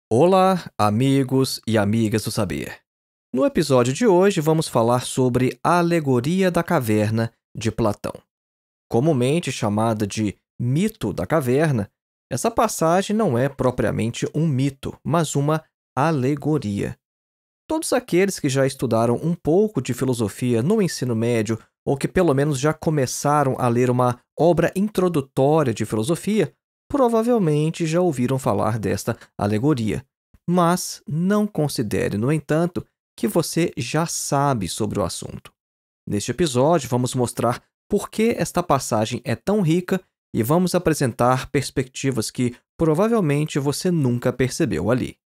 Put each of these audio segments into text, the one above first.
Olá, amigos e amigas do saber. No episódio de hoje, vamos falar sobre a Alegoria da Caverna de Platão. Comumente chamada de Mito da Caverna, essa passagem não é propriamente um mito, mas uma alegoria. Todos aqueles que já estudaram um pouco de filosofia no ensino médio ou que pelo menos já começaram a ler uma obra introdutória de filosofia, provavelmente já ouviram falar desta alegoria. Mas não considere, no entanto, que você já sabe sobre o assunto. Neste episódio, vamos mostrar por que esta passagem é tão rica e vamos apresentar perspectivas que provavelmente você nunca percebeu ali.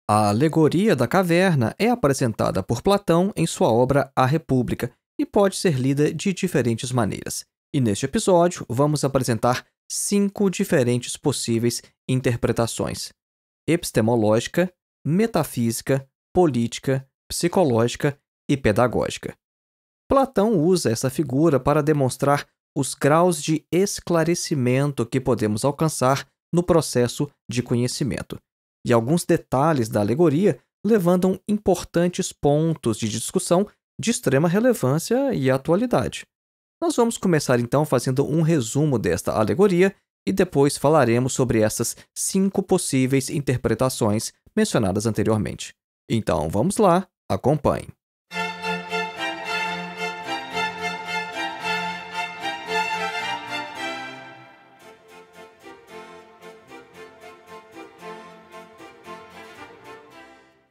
A alegoria da caverna é apresentada por Platão em sua obra A República e pode ser lida de diferentes maneiras. E neste episódio, vamos apresentar 5 diferentes possíveis interpretações: epistemológica, metafísica, política, psicológica e pedagógica. Platão usa essa figura para demonstrar os graus de esclarecimento que podemos alcançar no processo de conhecimento. E alguns detalhes da alegoria levantam importantes pontos de discussão de extrema relevância e atualidade. Nós vamos começar então fazendo um resumo desta alegoria e depois falaremos sobre essas 5 possíveis interpretações mencionadas anteriormente. Então vamos lá, acompanhe.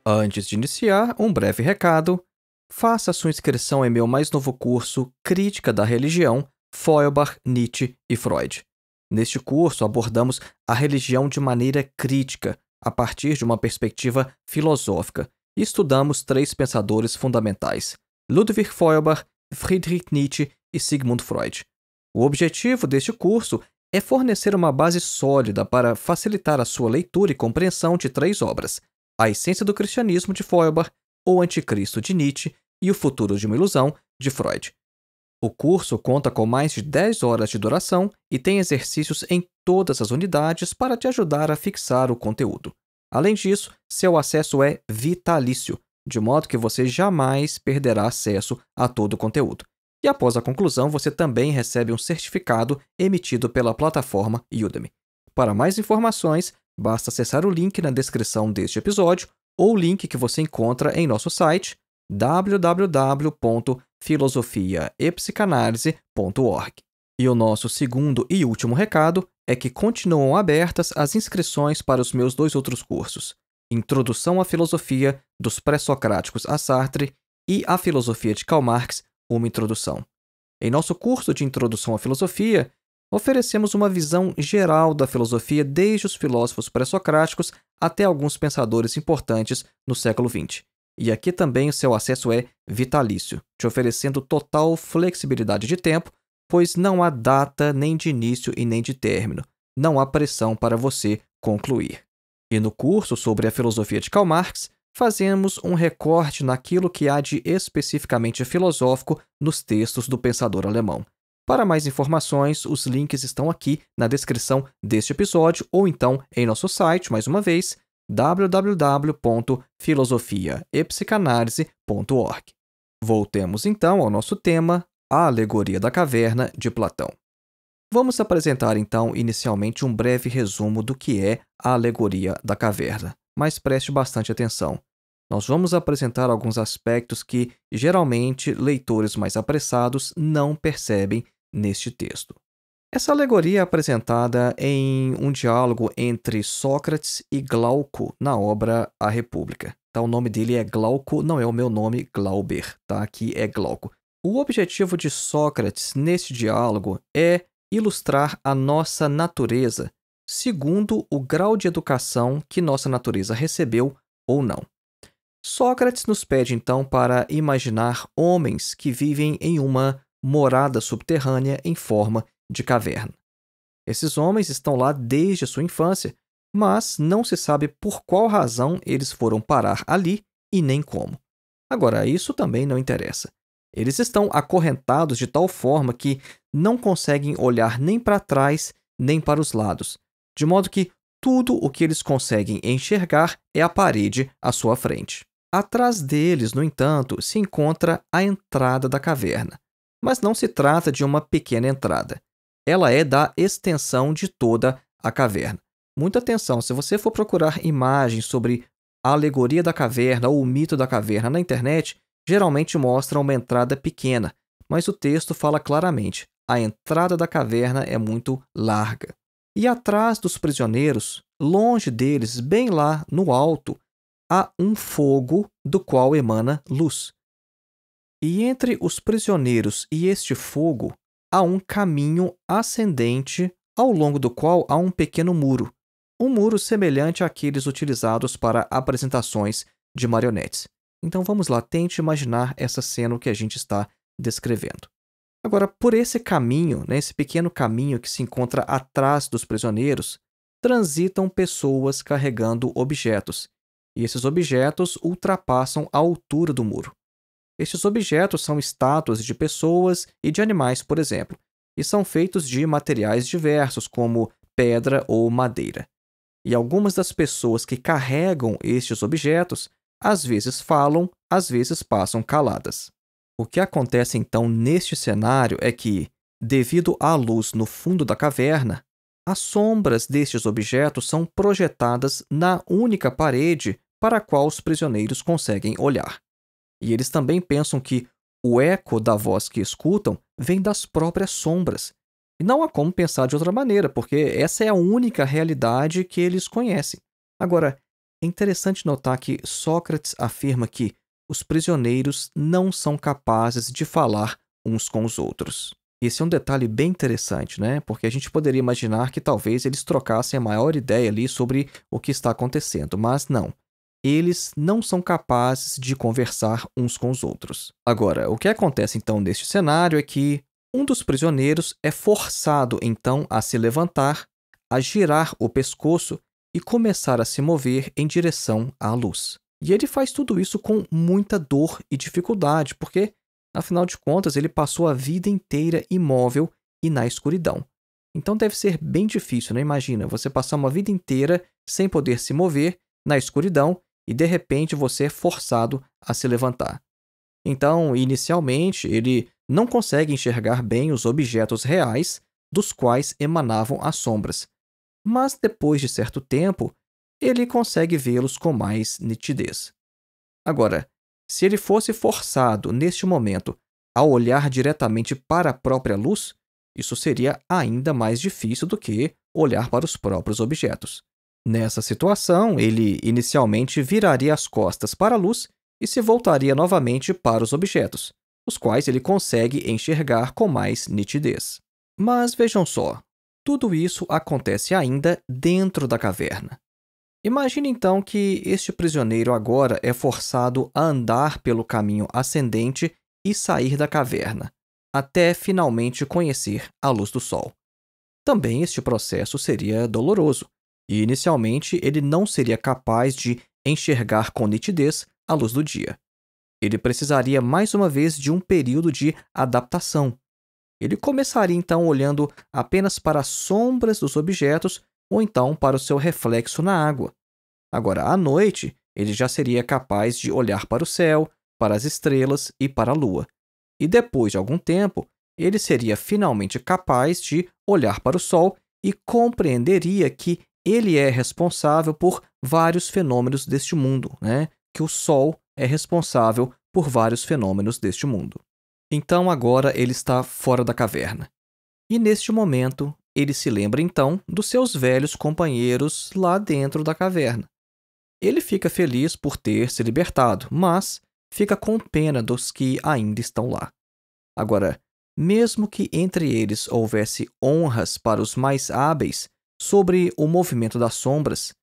Antes de iniciar, um breve recado. Faça sua inscrição em meu mais novo curso Crítica da Religião, Feuerbach, Nietzsche e Freud. Neste curso, abordamos a religião de maneira crítica, a partir de uma perspectiva filosófica, e estudamos 3 pensadores fundamentais: Ludwig Feuerbach, Friedrich Nietzsche e Sigmund Freud. O objetivo deste curso é fornecer uma base sólida para facilitar a sua leitura e compreensão de 3 obras: A Essência do Cristianismo, de Feuerbach, O Anticristo, de Nietzsche e O Futuro de uma Ilusão, de Freud. O curso conta com mais de 10 horas de duração e tem exercícios em todas as unidades para te ajudar a fixar o conteúdo. Além disso, seu acesso é vitalício, de modo que você jamais perderá acesso a todo o conteúdo. E após a conclusão, você também recebe um certificado emitido pela plataforma Udemy. Para mais informações, basta acessar o link na descrição deste episódio ou o link que você encontra em nosso site www.filosofiaepsicanalise.org. E o nosso segundo e último recado é que continuam abertas as inscrições para os meus 2 outros cursos: Introdução à Filosofia, dos Pré-Socráticos a Sartre, e A Filosofia de Karl Marx, uma introdução. Em nosso curso de Introdução à Filosofia, oferecemos uma visão geral da filosofia desde os filósofos pré-socráticos até alguns pensadores importantes no século XX. E aqui também o seu acesso é vitalício, te oferecendo total flexibilidade de tempo, pois não há data nem de início e nem de término. Não há pressão para você concluir. E no curso sobre a filosofia de Karl Marx, fazemos um recorte naquilo que há de especificamente filosófico nos textos do pensador alemão. Para mais informações, os links estão aqui na descrição deste episódio ou então em nosso site, mais uma vez, www.filosofiaepsicanalise.org. Voltemos então ao nosso tema, a Alegoria da Caverna de Platão. Vamos apresentar então inicialmente um breve resumo do que é a Alegoria da Caverna, mas preste bastante atenção. Nós vamos apresentar alguns aspectos que, geralmente, leitores mais apressados não percebem neste texto. Essa alegoria é apresentada em um diálogo entre Sócrates e Glauco na obra A República. Tá, o nome dele é Glauco, não é o meu nome, Glauber, tá? Aqui é Glauco. O objetivo de Sócrates neste diálogo é ilustrar a nossa natureza segundo o grau de educação que nossa natureza recebeu ou não. Sócrates nos pede então para imaginar homens que vivem em uma morada subterrânea em forma de caverna. Esses homens estão lá desde a sua infância, mas não se sabe por qual razão eles foram parar ali e nem como. Agora, isso também não interessa. Eles estão acorrentados de tal forma que não conseguem olhar nem para trás nem para os lados, de modo que tudo o que eles conseguem enxergar é a parede à sua frente. Atrás deles, no entanto, se encontra a entrada da caverna. Mas não se trata de uma pequena entrada. Ela é da extensão de toda a caverna. Muita atenção, se você for procurar imagens sobre a alegoria da caverna ou o mito da caverna na internet, geralmente mostra uma entrada pequena, mas o texto fala claramente: a entrada da caverna é muito larga. E atrás dos prisioneiros, longe deles, bem lá no alto, há um fogo do qual emana luz. E entre os prisioneiros e este fogo, há um caminho ascendente, ao longo do qual há um pequeno muro. Um muro semelhante àqueles utilizados para apresentações de marionetes. Então vamos lá, tente imaginar essa cena que a gente está descrevendo. Agora, por esse caminho, esse pequeno caminho que se encontra atrás dos prisioneiros, transitam pessoas carregando objetos. E esses objetos ultrapassam a altura do muro. Estes objetos são estátuas de pessoas e de animais, por exemplo, e são feitos de materiais diversos, como pedra ou madeira. E algumas das pessoas que carregam estes objetos, às vezes falam, às vezes passam caladas. O que acontece então neste cenário é que, devido à luz no fundo da caverna, as sombras destes objetos são projetadas na única parede para a qual os prisioneiros conseguem olhar. E eles também pensam que o eco da voz que escutam vem das próprias sombras. E não há como pensar de outra maneira, porque essa é a única realidade que eles conhecem. Agora, é interessante notar que Sócrates afirma que os prisioneiros não são capazes de falar uns com os outros. Esse é um detalhe bem interessante, né? Porque a gente poderia imaginar que talvez eles trocassem a maior ideia ali sobre o que está acontecendo, mas não. Eles não são capazes de conversar uns com os outros. Agora, o que acontece então neste cenário é que um dos prisioneiros é forçado então a se levantar, a girar o pescoço e começar a se mover em direção à luz. E ele faz tudo isso com muita dor e dificuldade, porque, afinal de contas, ele passou a vida inteira imóvel e na escuridão. Então deve ser bem difícil, né? Imagina, você passar uma vida inteira sem poder se mover, na escuridão, e de repente você é forçado a se levantar. Então, inicialmente, ele não consegue enxergar bem os objetos reais dos quais emanavam as sombras. Mas depois de certo tempo, ele consegue vê-los com mais nitidez. Agora, se ele fosse forçado, neste momento, a olhar diretamente para a própria luz, isso seria ainda mais difícil do que olhar para os próprios objetos. Nessa situação, ele inicialmente viraria as costas para a luz e se voltaria novamente para os objetos, os quais ele consegue enxergar com mais nitidez. Mas vejam só, tudo isso acontece ainda dentro da caverna. Imagine então que este prisioneiro agora é forçado a andar pelo caminho ascendente e sair da caverna, até finalmente conhecer a luz do sol. Também este processo seria doloroso, e inicialmente ele não seria capaz de enxergar com nitidez a luz do dia. Ele precisaria mais uma vez de um período de adaptação. Ele começaria então olhando apenas para as sombras dos objetos ou então para o seu reflexo na água. Agora, à noite, ele já seria capaz de olhar para o céu, para as estrelas e para a lua. E depois de algum tempo, ele seria finalmente capaz de olhar para o sol e compreenderia que ele é responsável por vários fenômenos deste mundo, né? Que o sol é responsável por vários fenômenos deste mundo. Então agora ele está fora da caverna. E neste momento, ele se lembra então dos seus velhos companheiros lá dentro da caverna. Ele fica feliz por ter se libertado, mas fica com pena dos que ainda estão lá. Agora, mesmo que entre eles houvesse honras para os mais hábeis sobre o movimento das sombras,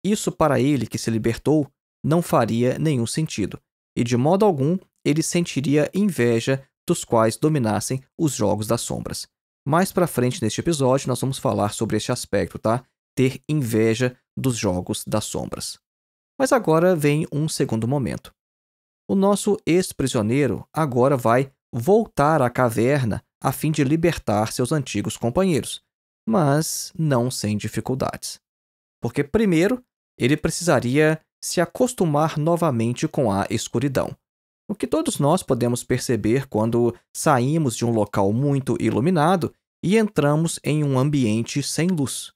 isso para ele que se libertou não faria nenhum sentido, e de modo algum ele sentiria inveja dos quais dominassem os jogos das sombras. Mais para frente neste episódio nós vamos falar sobre este aspecto, tá? Ter inveja dos jogos das sombras. Mas agora vem um segundo momento. O nosso ex-prisioneiro agora vai voltar à caverna a fim de libertar seus antigos companheiros, mas não sem dificuldades. Porque, primeiro, ele precisaria se acostumar novamente com a escuridão. O que todos nós podemos perceber quando saímos de um local muito iluminado e entramos em um ambiente sem luz,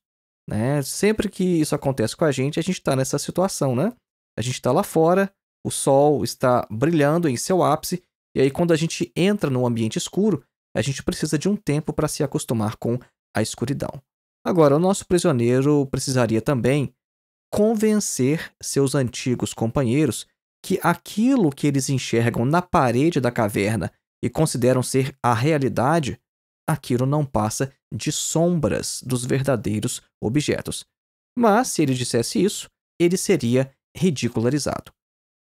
né? Sempre que isso acontece com a gente está nessa situação, né? A gente está lá fora, o sol está brilhando em seu ápice, e aí quando a gente entra num ambiente escuro, a gente precisa de um tempo para se acostumar com a escuridão. Agora, o nosso prisioneiro precisaria também convencer seus antigos companheiros que aquilo que eles enxergam na parede da caverna e consideram ser a realidade, aquilo não passa de sombras dos verdadeiros objetos. Mas, se ele dissesse isso, ele seria ridicularizado.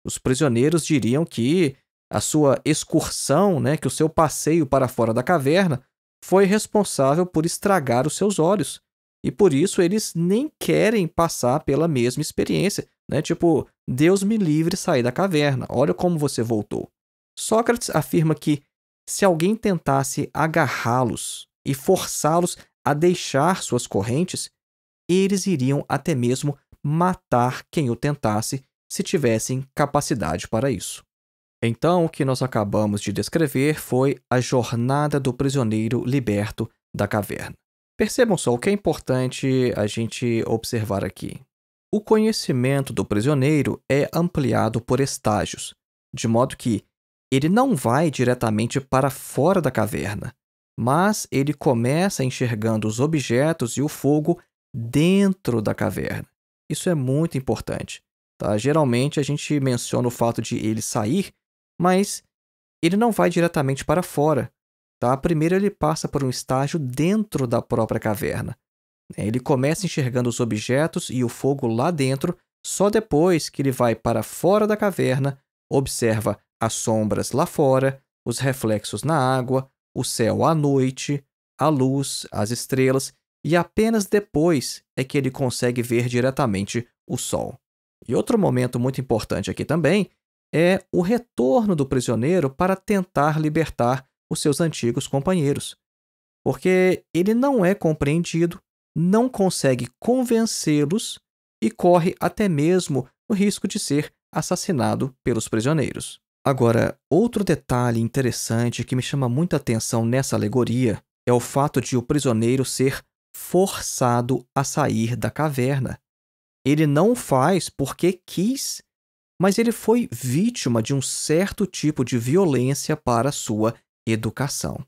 Os prisioneiros diriam que a sua excursão, né, que o seu passeio para fora da caverna, foi responsável por estragar os seus olhos. E por isso eles nem querem passar pela mesma experiência, né? Tipo, Deus me livre sair da caverna, olha como você voltou. Sócrates afirma que se alguém tentasse agarrá-los e forçá-los a deixar suas correntes, eles iriam até mesmo matar quem o tentasse se tivessem capacidade para isso. Então, o que nós acabamos de descrever foi a jornada do prisioneiro liberto da caverna. Percebam só o que é importante a gente observar aqui. O conhecimento do prisioneiro é ampliado por estágios, de modo que ele não vai diretamente para fora da caverna, mas ele começa enxergando os objetos e o fogo dentro da caverna. Isso é muito importante, tá? Geralmente a gente menciona o fato de ele sair, mas ele não vai diretamente para fora. Tá? Primeiro ele passa por um estágio dentro da própria caverna. Ele começa enxergando os objetos e o fogo lá dentro, só depois que ele vai para fora da caverna, observa as sombras lá fora, os reflexos na água, o céu à noite, a luz, as estrelas, e apenas depois é que ele consegue ver diretamente o sol. E outro momento muito importante aqui também é o retorno do prisioneiro para tentar libertar os seus antigos companheiros, porque ele não é compreendido, não consegue convencê-los e corre até mesmo o risco de ser assassinado pelos prisioneiros. Agora, outro detalhe interessante que me chama muita atenção nessa alegoria é o fato de o prisioneiro ser forçado a sair da caverna. Ele não o faz porque quis, mas ele foi vítima de um certo tipo de violência para sua educação.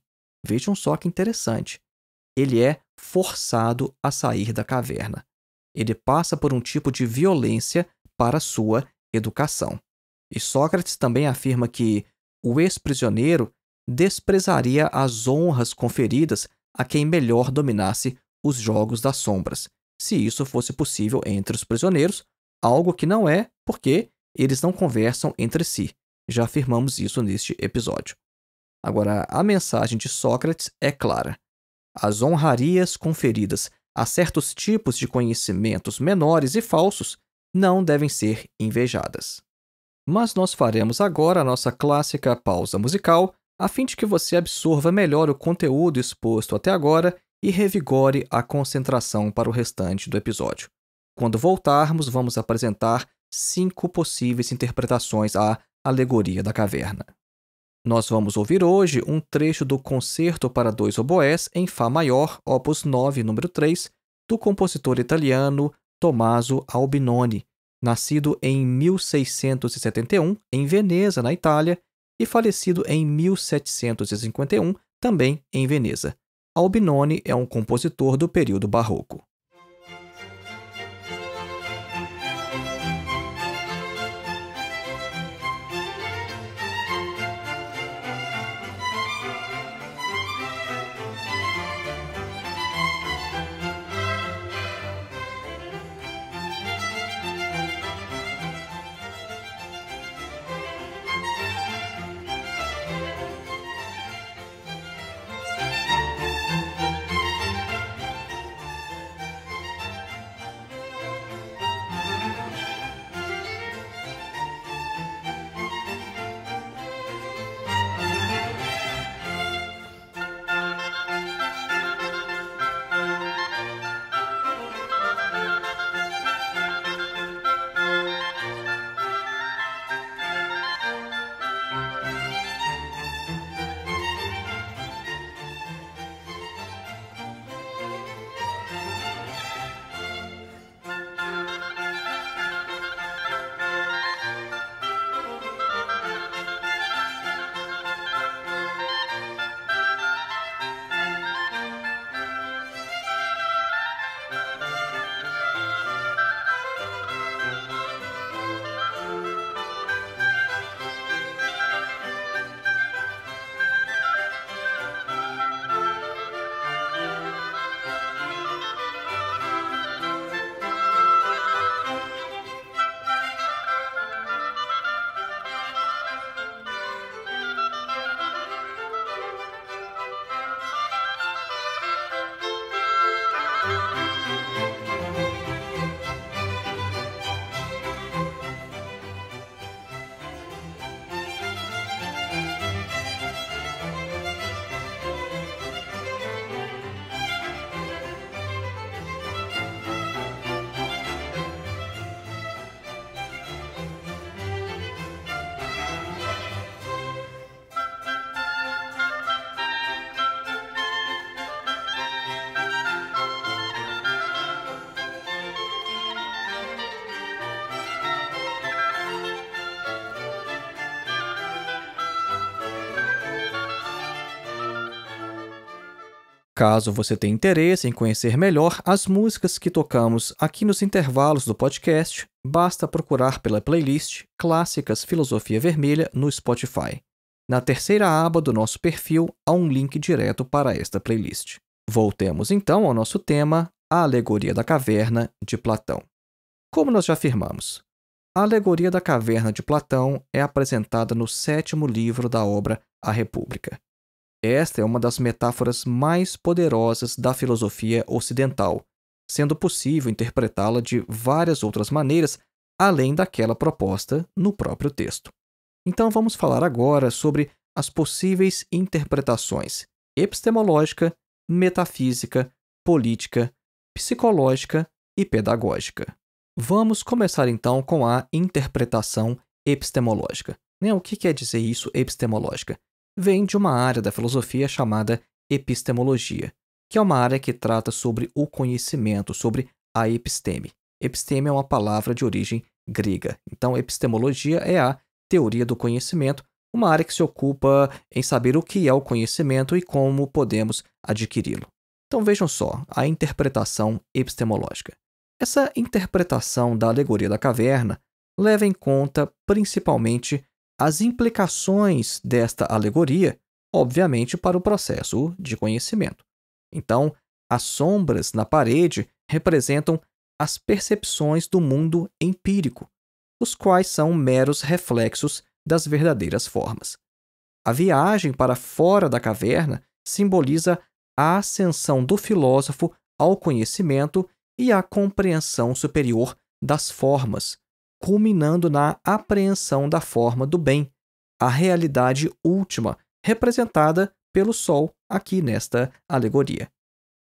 Vejam só que interessante. Ele é forçado a sair da caverna. Ele passa por um tipo de violência para sua educação. E Sócrates também afirma que o ex-prisioneiro desprezaria as honras conferidas a quem melhor dominasse os jogos das sombras, se isso fosse possível entre os prisioneiros, algo que não é porque eles não conversam entre si. Já afirmamos isso neste episódio. Agora, a mensagem de Sócrates é clara. As honrarias conferidas a certos tipos de conhecimentos menores e falsos não devem ser invejadas. Mas nós faremos agora a nossa clássica pausa musical, a fim de que você absorva melhor o conteúdo exposto até agora e revigore a concentração para o restante do episódio. Quando voltarmos, vamos apresentar 5 possíveis interpretações à alegoria da caverna. Nós vamos ouvir hoje um trecho do Concerto para 2 oboés em Fá maior, opus 9, número 3, do compositor italiano Tommaso Albinoni, nascido em 1671 em Veneza, na Itália, e falecido em 1751, também em Veneza. Albinoni é um compositor do período barroco. Caso você tenha interesse em conhecer melhor as músicas que tocamos aqui nos intervalos do podcast, basta procurar pela playlist Clássicas Filosofia Vermelha no Spotify. Na terceira aba do nosso perfil há um link direto para esta playlist. Voltemos então ao nosso tema, a Alegoria da Caverna de Platão. Como nós já afirmamos, a Alegoria da Caverna de Platão é apresentada no 7º livro da obra A República. Esta é uma das metáforas mais poderosas da filosofia ocidental, sendo possível interpretá-la de várias outras maneiras, além daquela proposta no próprio texto. Então vamos falar agora sobre as possíveis interpretações epistemológica, metafísica, política, psicológica e pedagógica. Vamos começar então com a interpretação epistemológica. O que quer dizer isso, epistemológica? Vem de uma área da filosofia chamada epistemologia, que é uma área que trata sobre o conhecimento, sobre a episteme. Episteme é uma palavra de origem grega. Então, epistemologia é a teoria do conhecimento, uma área que se ocupa em saber o que é o conhecimento e como podemos adquiri-lo. Então, vejam só, a interpretação epistemológica. Essa interpretação da alegoria da caverna leva em conta principalmente as implicações desta alegoria, obviamente, para o processo de conhecimento. Então, as sombras na parede representam as percepções do mundo empírico, os quais são meros reflexos das verdadeiras formas. A viagem para fora da caverna simboliza a ascensão do filósofo ao conhecimento e à compreensão superior das formas, culminando na apreensão da forma do bem, a realidade última, representada pelo Sol aqui nesta alegoria.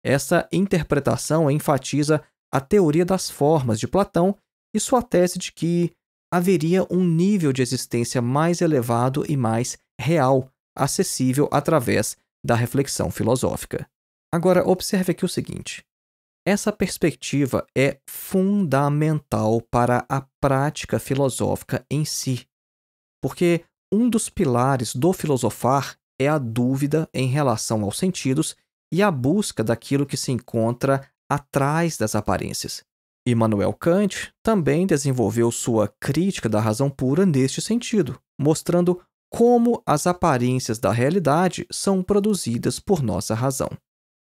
Essa interpretação enfatiza a teoria das formas de Platão e sua tese de que haveria um nível de existência mais elevado e mais real, acessível através da reflexão filosófica. Agora, observe aqui o seguinte. Essa perspectiva é fundamental para a prática filosófica em si, porque um dos pilares do filosofar é a dúvida em relação aos sentidos e a busca daquilo que se encontra atrás das aparências. Immanuel Kant também desenvolveu sua crítica da razão pura neste sentido, mostrando como as aparências da realidade são produzidas por nossa razão.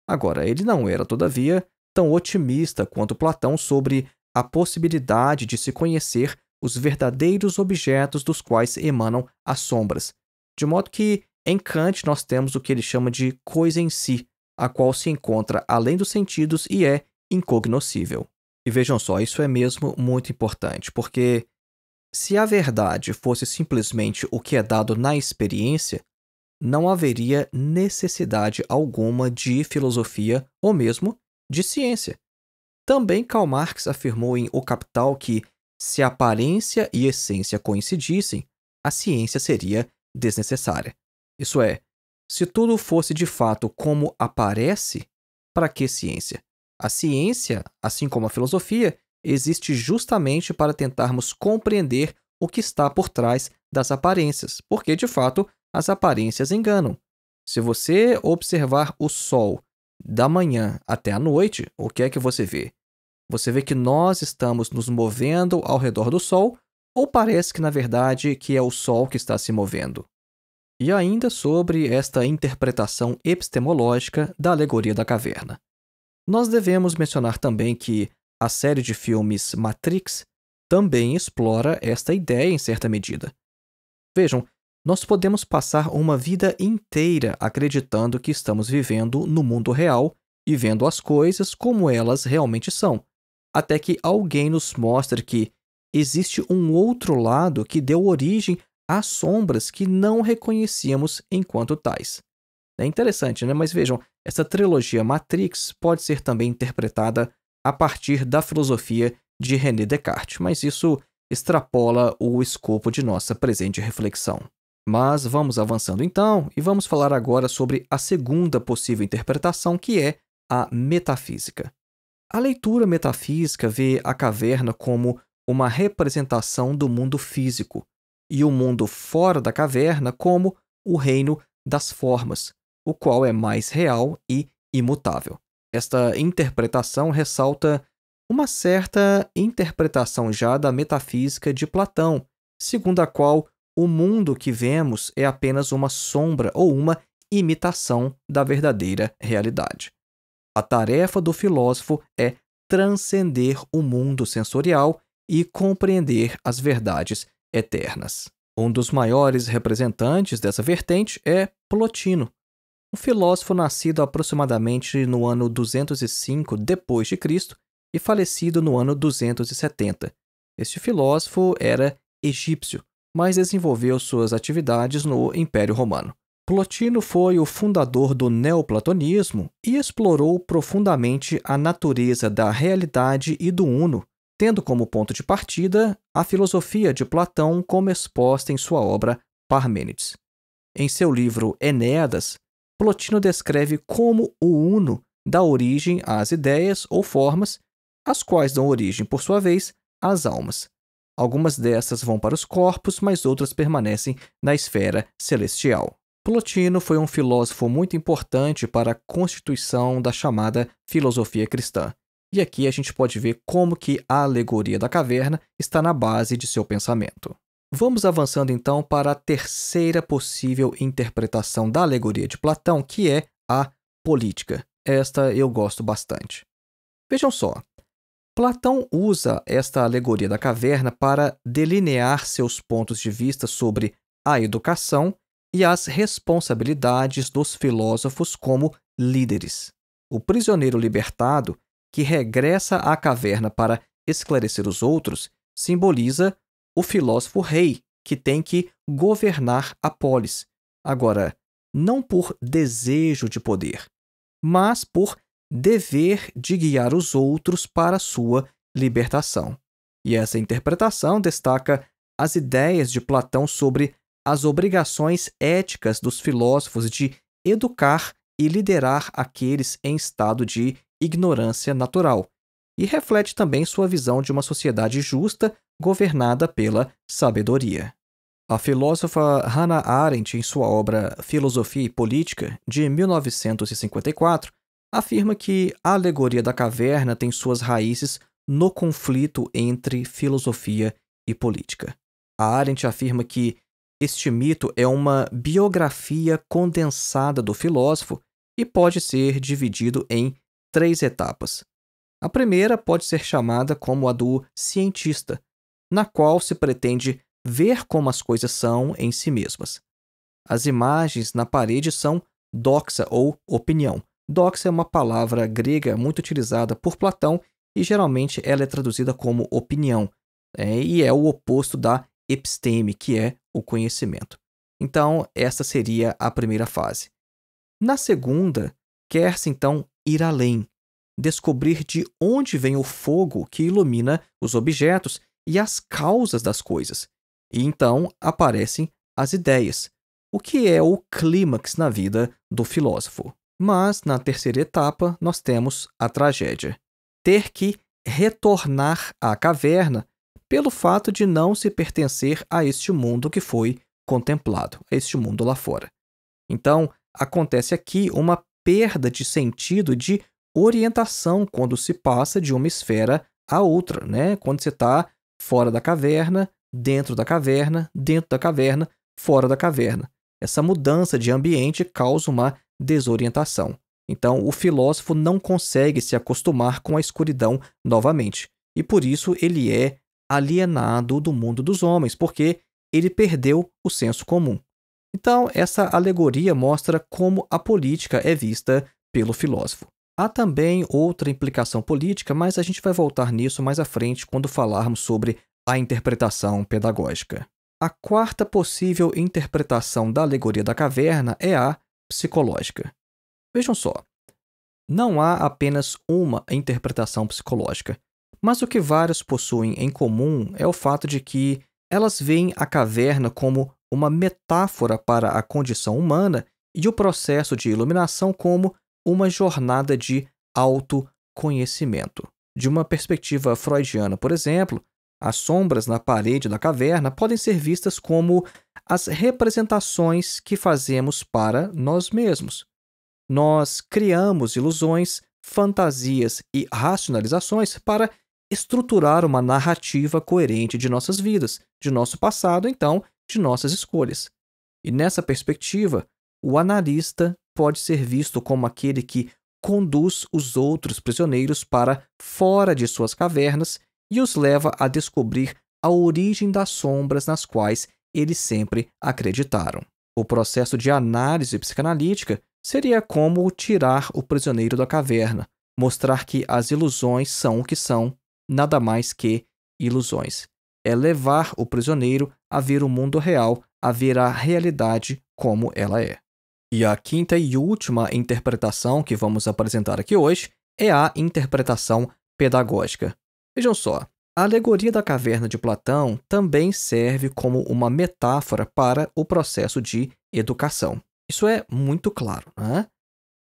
Agora, ele não era, todavia, tão otimista quanto Platão sobre a possibilidade de se conhecer os verdadeiros objetos dos quais emanam as sombras, de modo que, em Kant, nós temos o que ele chama de coisa em si, a qual se encontra além dos sentidos e é incognoscível. E vejam só, isso é mesmo muito importante, porque se a verdade fosse simplesmente o que é dado na experiência, não haveria necessidade alguma de filosofia ou mesmo de ciência. Também Karl Marx afirmou em O Capital que, se aparência e essência coincidissem, a ciência seria desnecessária. Isso é, se tudo fosse de fato como aparece, para que ciência? A ciência, assim como a filosofia, existe justamente para tentarmos compreender o que está por trás das aparências, porque, de fato, as aparências enganam. Se você observar o Sol da manhã até a noite, o que é que você vê? Você vê que nós estamos nos movendo ao redor do Sol, ou parece que, na verdade, que é o Sol que está se movendo? E ainda sobre esta interpretação epistemológica da alegoria da caverna. Nós devemos mencionar também que a série de filmes Matrix também explora esta ideia em certa medida. Vejam, nós podemos passar uma vida inteira acreditando que estamos vivendo no mundo real e vendo as coisas como elas realmente são, até que alguém nos mostre que existe um outro lado que deu origem às sombras que não reconhecíamos enquanto tais. É interessante, né? Mas vejam, essa trilogia Matrix pode ser também interpretada a partir da filosofia de René Descartes, mas isso extrapola o escopo de nossa presente reflexão. Mas vamos avançando então e vamos falar agora sobre a segunda possível interpretação, que é a metafísica. A leitura metafísica vê a caverna como uma representação do mundo físico e o mundo fora da caverna como o reino das formas, o qual é mais real e imutável. Esta interpretação ressalta uma certa interpretação já da metafísica de Platão, segundo a qual o mundo que vemos é apenas uma sombra ou uma imitação da verdadeira realidade. A tarefa do filósofo é transcender o mundo sensorial e compreender as verdades eternas. Um dos maiores representantes dessa vertente é Plotino, um filósofo nascido aproximadamente no ano 205 d.C. e falecido no ano 270. Este filósofo era egípcio, mas desenvolveu suas atividades no Império Romano. Plotino foi o fundador do neoplatonismo e explorou profundamente a natureza da realidade e do uno, tendo como ponto de partida a filosofia de Platão como exposta em sua obra Parmênides. Em seu livro Enéadas, Plotino descreve como o uno dá origem às ideias ou formas, as quais dão origem, por sua vez, às almas. Algumas dessas vão para os corpos, mas outras permanecem na esfera celestial. Plotino foi um filósofo muito importante para a constituição da chamada filosofia cristã. E aqui a gente pode ver como que a alegoria da caverna está na base de seu pensamento. Vamos avançando então para a terceira possível interpretação da alegoria de Platão, que é a política. Esta eu gosto bastante. Vejam só, Platão usa esta alegoria da caverna para delinear seus pontos de vista sobre a educação e as responsabilidades dos filósofos como líderes. O prisioneiro libertado, que regressa à caverna para esclarecer os outros, simboliza o filósofo rei, que tem que governar a polis. Agora, não por desejo de poder, mas por dever de guiar os outros para sua libertação. E essa interpretação destaca as ideias de Platão sobre as obrigações éticas dos filósofos de educar e liderar aqueles em estado de ignorância natural, e reflete também sua visão de uma sociedade justa governada pela sabedoria. A filósofa Hannah Arendt, em sua obra Filosofia e Política, de 1954, afirma que a alegoria da caverna tem suas raízes no conflito entre filosofia e política. A Arendt afirma que este mito é uma biografia condensada do filósofo e pode ser dividido em 3 etapas. A primeira pode ser chamada como a do cientista, na qual se pretende ver como as coisas são em si mesmas. As imagens na parede são doxa ou opinião. Doxa é uma palavra grega muito utilizada por Platão e geralmente ela é traduzida como opinião, e é o oposto da episteme, que é o conhecimento. Então, essa seria a primeira fase. Na segunda, quer-se então ir além, descobrir de onde vem o fogo que ilumina os objetos e as causas das coisas. E então aparecem as ideias, o que é o clímax na vida do filósofo. Mas, na terceira etapa, nós temos a tragédia. Ter que retornar à caverna pelo fato de não se pertencer a este mundo que foi contemplado, a este mundo lá fora. Então, acontece aqui uma perda de sentido de orientação quando se passa de uma esfera a outra, né? Quando você está fora da caverna, dentro da caverna, fora da caverna. Essa mudança de ambiente causa uma desorientação. Então, o filósofo não consegue se acostumar com a escuridão novamente. E por isso ele é alienado do mundo dos homens, porque ele perdeu o senso comum. Então, essa alegoria mostra como a política é vista pelo filósofo. Há também outra implicação política, mas a gente vai voltar nisso mais à frente quando falarmos sobre a interpretação pedagógica. A quarta possível interpretação da alegoria da caverna é a psicológica. Vejam só, não há apenas uma interpretação psicológica, mas o que várias possuem em comum é o fato de que elas veem a caverna como uma metáfora para a condição humana e o processo de iluminação como uma jornada de autoconhecimento. De uma perspectiva freudiana, por exemplo, as sombras na parede da caverna podem ser vistas como as representações que fazemos para nós mesmos. Nós criamos ilusões, fantasias e racionalizações para estruturar uma narrativa coerente de nossas vidas, de nosso passado, então, de nossas escolhas. E nessa perspectiva, o analista pode ser visto como aquele que conduz os outros prisioneiros para fora de suas cavernas e os leva a descobrir a origem das sombras nas quais eles sempre acreditaram. O processo de análise psicanalítica seria como tirar o prisioneiro da caverna, mostrar que as ilusões são o que são, nada mais que ilusões. É levar o prisioneiro a ver o mundo real, a ver a realidade como ela é. E a quinta e última interpretação que vamos apresentar aqui hoje é a interpretação pedagógica. Vejam só, a alegoria da caverna de Platão também serve como uma metáfora para o processo de educação. Isso é muito claro, né?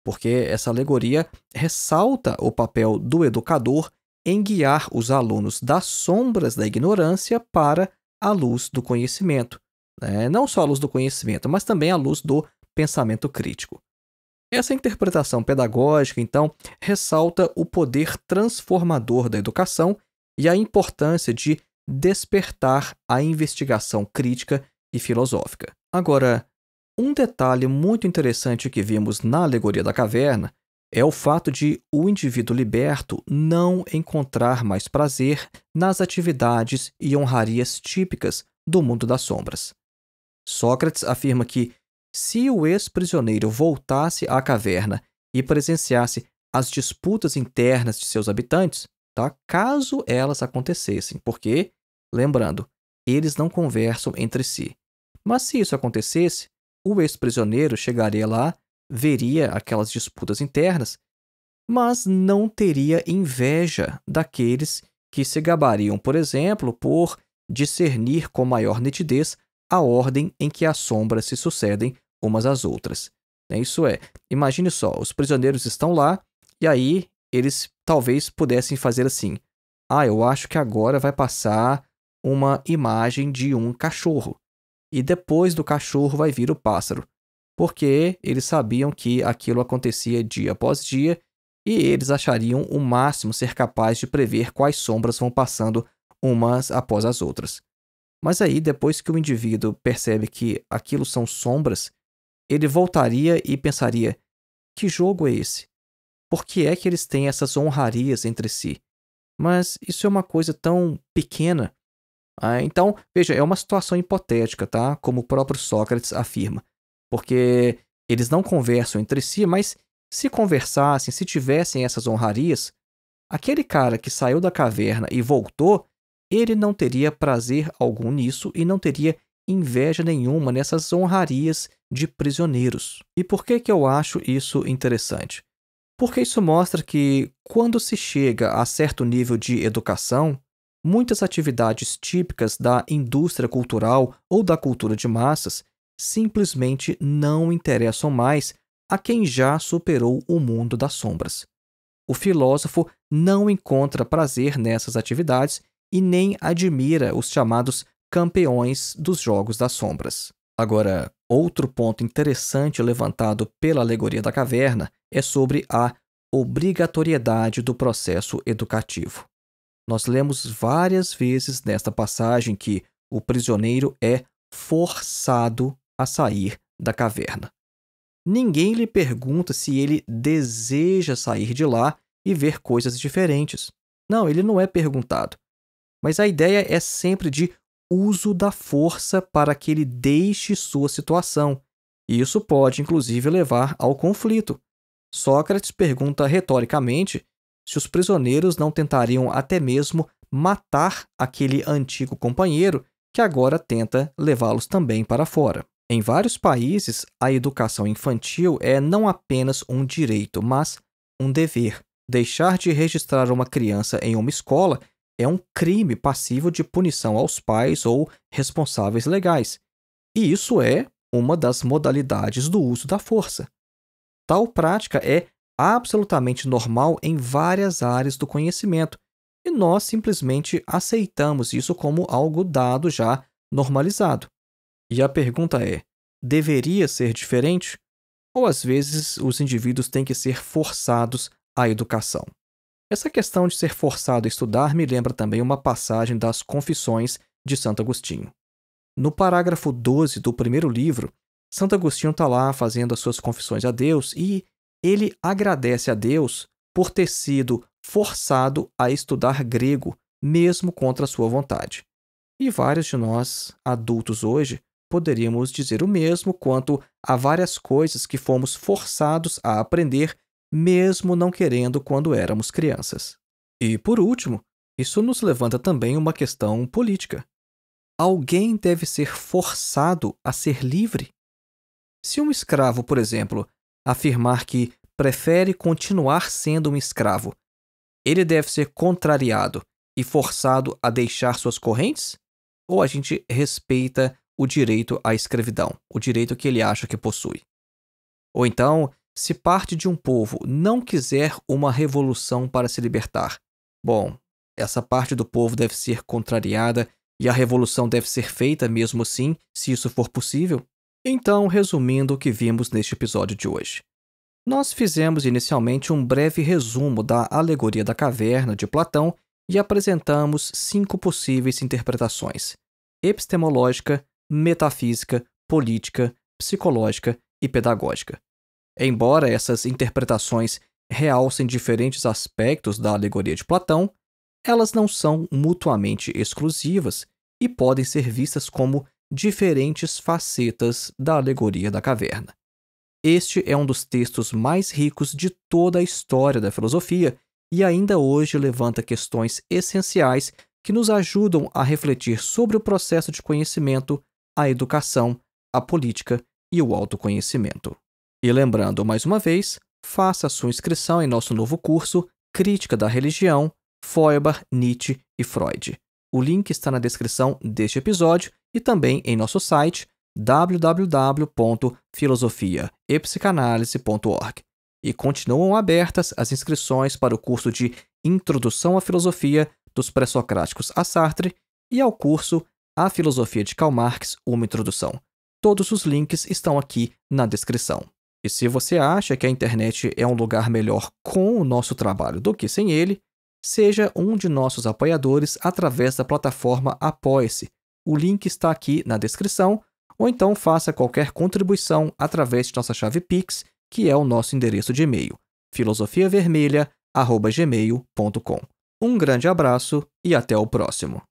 Porque essa alegoria ressalta o papel do educador em guiar os alunos das sombras da ignorância para a luz do conhecimento. Né? Não só a luz do conhecimento, mas também a luz do pensamento crítico. Essa interpretação pedagógica, então, ressalta o poder transformador da educação e a importância de despertar a investigação crítica e filosófica. Agora, um detalhe muito interessante que vimos na alegoria da caverna é o fato de o indivíduo liberto não encontrar mais prazer nas atividades e honrarias típicas do mundo das sombras. Sócrates afirma que, se o ex-prisioneiro voltasse à caverna e presenciasse as disputas internas de seus habitantes, tá? Caso elas acontecessem, porque, lembrando, eles não conversam entre si. Mas se isso acontecesse, o ex-prisioneiro chegaria lá, veria aquelas disputas internas, mas não teria inveja daqueles que se gabariam, por exemplo, por discernir com maior nitidez a ordem em que as sombras se sucedem umas às outras. Isso é, imagine só, os prisioneiros estão lá e aí eles talvez pudessem fazer assim: eu acho que agora vai passar uma imagem de um cachorro e depois do cachorro vai vir o pássaro, porque eles sabiam que aquilo acontecia dia após dia e eles achariam o máximo ser capaz de prever quais sombras vão passando umas após as outras. Mas aí, depois que o indivíduo percebe que aquilo são sombras, ele voltaria e pensaria: que jogo é esse? Por que é que eles têm essas honrarias entre si? Mas isso é uma coisa tão pequena. Então, veja, é uma situação hipotética, tá? Como o próprio Sócrates afirma. Porque eles não conversam entre si, mas se conversassem, se tivessem essas honrarias, aquele cara que saiu da caverna e voltou, ele não teria prazer algum nisso e não teria inveja nenhuma nessas honrarias de prisioneiros. E por que eu acho isso interessante? Porque isso mostra que, quando se chega a certo nível de educação, muitas atividades típicas da indústria cultural ou da cultura de massas simplesmente não interessam mais a quem já superou o mundo das sombras. O filósofo não encontra prazer nessas atividades e nem admira os chamados campeões dos jogos das sombras. Agora, outro ponto interessante levantado pela alegoria da caverna é sobre a obrigatoriedade do processo educativo. Nós lemos várias vezes nesta passagem que o prisioneiro é forçado a sair da caverna. Ninguém lhe pergunta se ele deseja sair de lá e ver coisas diferentes. Não, ele não é perguntado. Mas a ideia é sempre de uso da força para que ele deixe sua situação. E isso pode, inclusive, levar ao conflito. Sócrates pergunta retoricamente se os prisioneiros não tentariam até mesmo matar aquele antigo companheiro que agora tenta levá-los também para fora. Em vários países, a educação infantil é não apenas um direito, mas um dever. Deixar de registrar uma criança em uma escola é um crime passível de punição aos pais ou responsáveis legais. E isso é uma das modalidades do uso da força. Tal prática é absolutamente normal em várias áreas do conhecimento, e nós simplesmente aceitamos isso como algo dado já normalizado. E a pergunta é: deveria ser diferente? ou às vezes os indivíduos têm que ser forçados à educação. Essa questão de ser forçado a estudar me lembra também uma passagem das Confissões de Santo Agostinho. No parágrafo 12 do primeiro livro, Santo Agostinho está lá fazendo as suas confissões a Deus e ele agradece a Deus por ter sido forçado a estudar grego, mesmo contra a sua vontade. E vários de nós, adultos hoje, poderíamos dizer o mesmo quanto a várias coisas que fomos forçados a aprender, mesmo não querendo quando éramos crianças. E, por último, isso nos levanta também uma questão política. Alguém deve ser forçado a ser livre? Se um escravo, por exemplo, afirmar que prefere continuar sendo um escravo, ele deve ser contrariado e forçado a deixar suas correntes? Ou a gente respeita o direito à escravidão, o direito que ele acha que possui? Ou então, se parte de um povo não quiser uma revolução para se libertar, bom, essa parte do povo deve ser contrariada e a revolução deve ser feita mesmo assim, se isso for possível? Então, resumindo o que vimos neste episódio de hoje. Nós fizemos inicialmente um breve resumo da Alegoria da Caverna de Platão e apresentamos 5 possíveis interpretações: epistemológica, metafísica, política, psicológica e pedagógica. Embora essas interpretações realcem diferentes aspectos da Alegoria de Platão, elas não são mutuamente exclusivas e podem ser vistas como diferentes facetas da Alegoria da Caverna. Este é um dos textos mais ricos de toda a história da filosofia e ainda hoje levanta questões essenciais que nos ajudam a refletir sobre o processo de conhecimento, a educação, a política e o autoconhecimento. E lembrando mais uma vez, faça a sua inscrição em nosso novo curso Crítica da Religião, Feuerbach, Nietzsche e Freud. O link está na descrição deste episódio e também em nosso site www.filosofiaepsicanalise.org. E continuam abertas as inscrições para o curso de Introdução à Filosofia dos Pré-Socráticos a Sartre e ao curso A Filosofia de Karl Marx, uma Introdução. Todos os links estão aqui na descrição. E se você acha que a internet é um lugar melhor com o nosso trabalho do que sem ele, seja um de nossos apoiadores através da plataforma Apoie-se. O link está aqui na descrição, ou então faça qualquer contribuição através de nossa chave Pix, que é o nosso endereço de e-mail, filosofiavermelha@gmail.com. Um grande abraço e até o próximo.